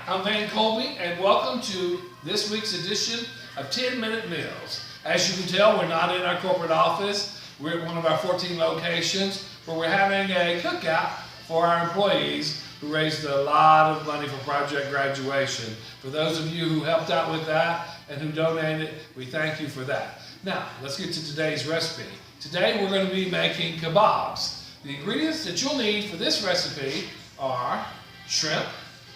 I'm Van Colby, and welcome to this week's edition of 10-Minute Meals. As you can tell, we're not in our corporate office. We're at one of our 14 locations where we're having a cookout for our employees who raised a lot of money for Project Graduation. For those of you who helped out with that and who donated, we thank you for that. Now, let's get to today's recipe. Today we're going to be making kabobs. The ingredients that you'll need for this recipe are shrimp,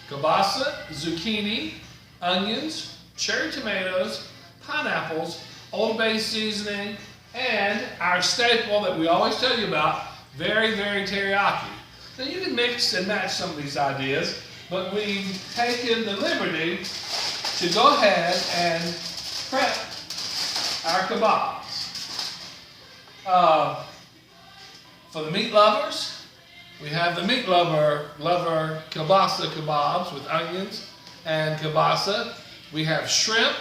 kielbasa, zucchini, onions, cherry tomatoes, pineapples, Old Bay seasoning, and our staple that we always tell you about, very, very teriyaki. Now you can mix and match some of these ideas, but we've taken the liberty to go ahead and prep our kebabs. For the meat lovers, we have the meat lover kielbasa kebabs with onions and kielbasa. We have shrimp,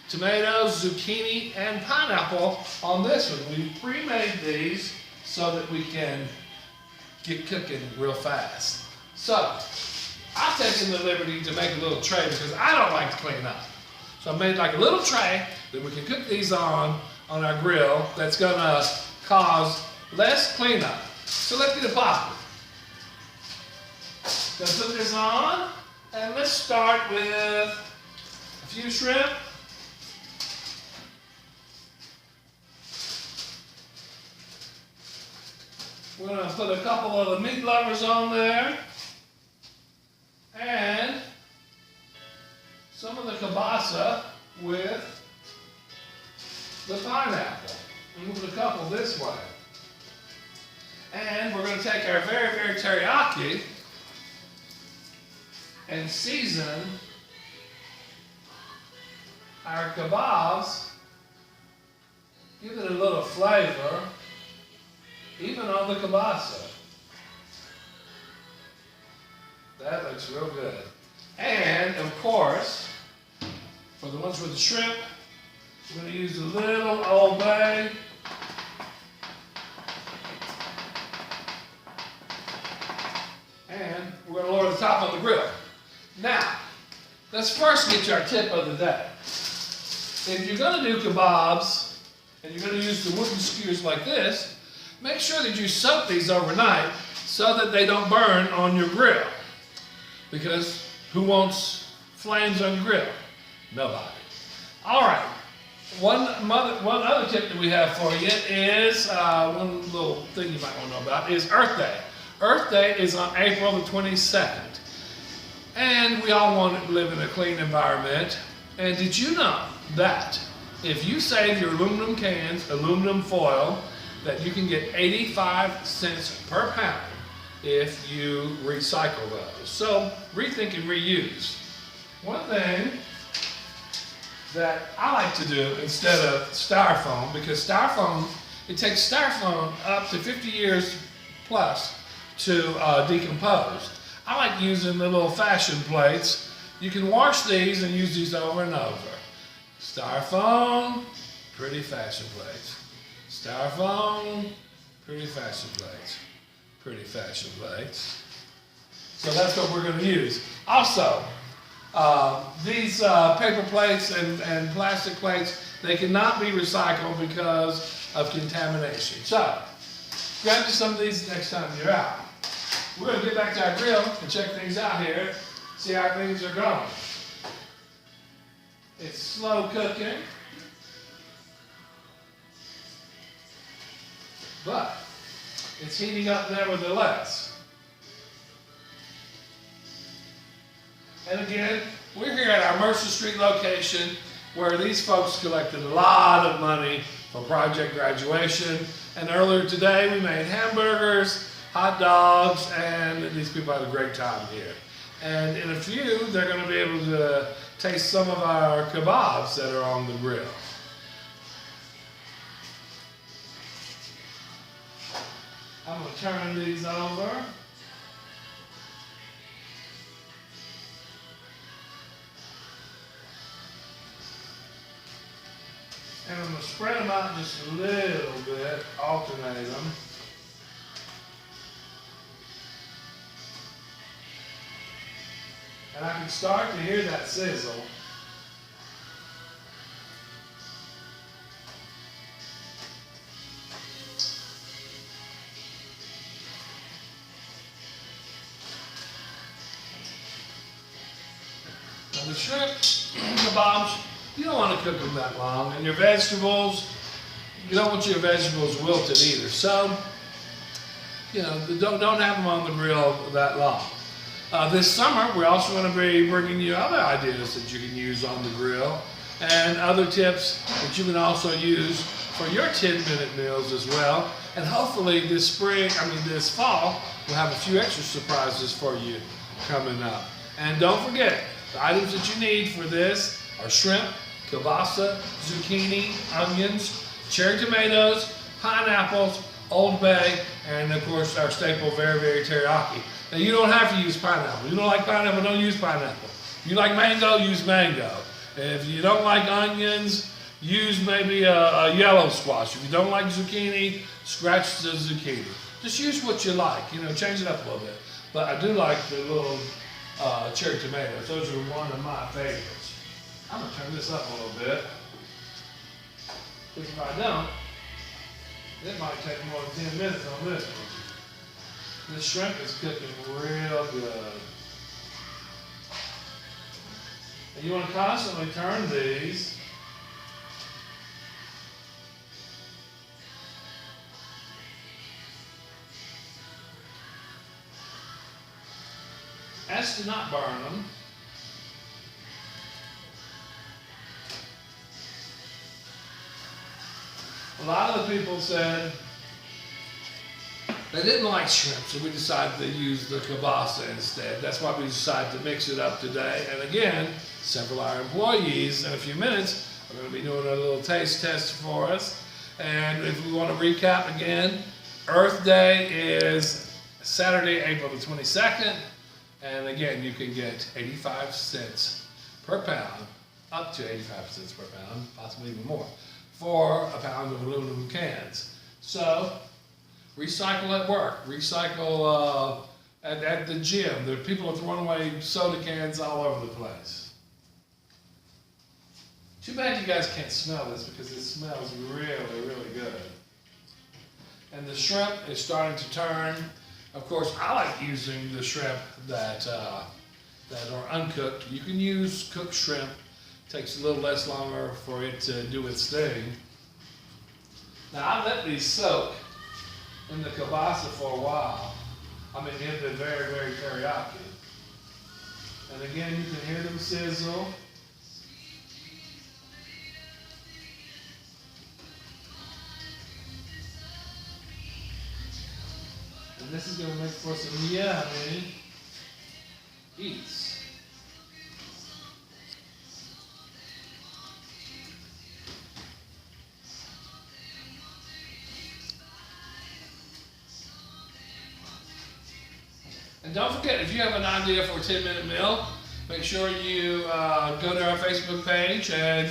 tomatoes, zucchini, and pineapple on this one. We pre-made these so that we can get cooking real fast. So, I've taken the liberty to make a little tray because I don't like to clean up. So I made like a little tray that we can cook these on our grill that's gonna cause less cleanup. So let's get it popping. Gonna put this on, and let's start with a few shrimp. We're gonna put a couple of the meat lovers on there, and some of the kielbasa with the pineapple. And we'll put a couple this way. And we're going to take our very, very teriyaki and season our kebabs, give it a little flavor, even on the kielbasa. That looks real good. And, of course, for the ones with the shrimp, we're going to use a little Old Bay. And we're going to lower the top on the grill. Now, let's first get you our tip of the day. If you're going to do kebabs, and you're going to use the wooden skewers like this, make sure that you soak these overnight so that they don't burn on your grill. Because who wants flames on your grill? Nobody. All right. One other tip that we have for you is, one little thing you might want to know about is Earth Day. Earth Day is on April the 22nd. And we all want to live in a clean environment. And did you know that if you save your aluminum cans, aluminum foil, that you can get 85 cents per pound if you recycle those? So rethink and reuse. One thing that I like to do instead of styrofoam, because styrofoam, it takes styrofoam up to 50 years plus to decompose. I like using the little fashion plates. You can wash these and use these over and over. Styrofoam, pretty fashion plates. Styrofoam, pretty fashion plates. Pretty fashion plates. So that's what we're going to use. Also, these paper plates and plastic plates, they cannot be recycled because of contamination. So, grab you some of these next time you're out. We're going to get back to our grill and check things out here, see how things are going. It's slow cooking, but it's heating up nevertheless. And again, we're here at our Mercer Street location where these folks collected a lot of money for Project Graduation. And earlier today we made hamburgers, hot dogs, and these people had a great time here. And in a few, they're going to be able to taste some of our kebabs that are on the grill. I'm going to turn these over. And I'm going to spread them out just a little bit, alternate them. And I can start to hear that sizzle. And the shrimp kebabs, you don't want to cook them that long. And your vegetables, you don't want your vegetables wilted either. So, you know, don't have them on the grill that long. This summer, we're also going to be bringing you other ideas that you can use on the grill and other tips that you can also use for your 10-minute meals as well. And hopefully this fall, we'll have a few extra surprises for you coming up. And don't forget, the items that you need for this are shrimp, kielbasa, zucchini, onions, cherry tomatoes, pineapples, Old Bay, and of course our staple very, very teriyaki. Now you don't have to use pineapple. You don't like pineapple, don't use pineapple. If you like mango, use mango. If you don't like onions, use maybe a yellow squash. If you don't like zucchini, scratch the zucchini. Just use what you like, you know, change it up a little bit. But I do like the little cherry tomatoes. Those are one of my favorites. I'm gonna turn this up a little bit. Because if I don't, it might take more than 10 minutes on this one. This shrimp is cooking real good. And you want to constantly turn these. As to not burn them. A lot of the people said they didn't like shrimp, so we decided to use the kielbasa instead. That's why we decided to mix it up today. And again, several of our employees in a few minutes are going to be doing a little taste test for us. And if we want to recap again, Earth Day is Saturday, April the 22nd. And again, you can get 85 cents per pound, up to 85 cents per pound, possibly even more, for a pound of aluminum cans. So, recycle at work, recycle at the gym. There are people are throwing away soda cans all over the place. Too bad you guys can't smell this because it smells really, really good. And the shrimp is starting to turn. Of course, I like using the shrimp that are uncooked. You can use cooked shrimp. It takes a little less longer for it to do its thing. Now, I let these soak in the kielbasa for a while. I mean, they've been very, very teriyaki. And again, you can hear them sizzle. And this is going to make for some yummy eats. And don't forget, if you have an idea for a 10-minute meal, make sure you go to our Facebook page and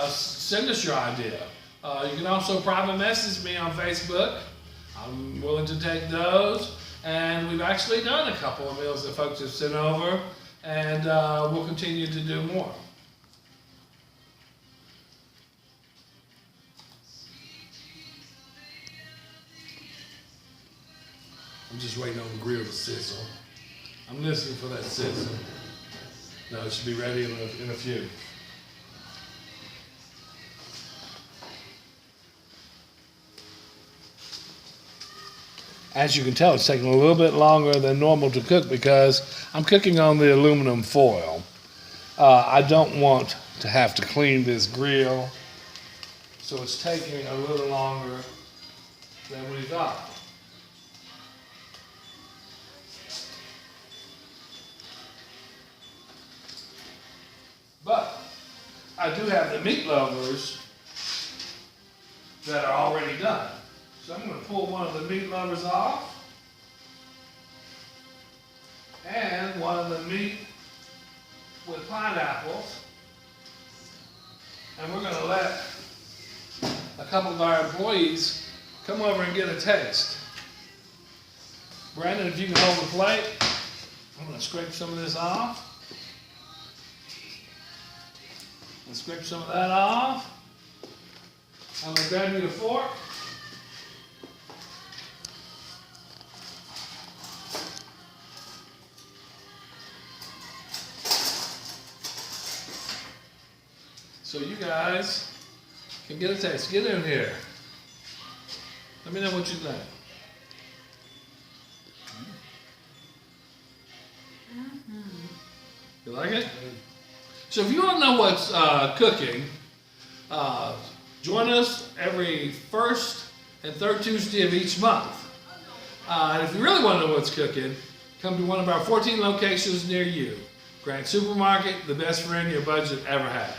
send us your idea. You can also private message me on Facebook. I'm willing to take those. And we've actually done a couple of meals that folks have sent over, and we'll continue to do more. I'm just waiting on the grill to sizzle. I'm listening for that sizzle. No, it should be ready in a few. As you can tell, it's taking a little bit longer than normal to cook because I'm cooking on the aluminum foil. I don't want to have to clean this grill, so it's taking a little longer than we thought. But I do have the meat lovers that are already done. So I'm going to pull one of the meat lovers off and one of the meat with pineapples. And we're going to let a couple of our employees come over and get a taste. Brandon, if you can hold the plate, I'm going to scrape some of this off. And scrape some of that off. I'm going to grab you a fork. So you guys can get a taste. Get in here. Let me know what you think. You like it? So if you want to know what's cooking, join us every first and third Tuesday of each month. And if you really want to know what's cooking, come to one of our 14 locations near you. Grand Supermarket, the best friend your budget ever had.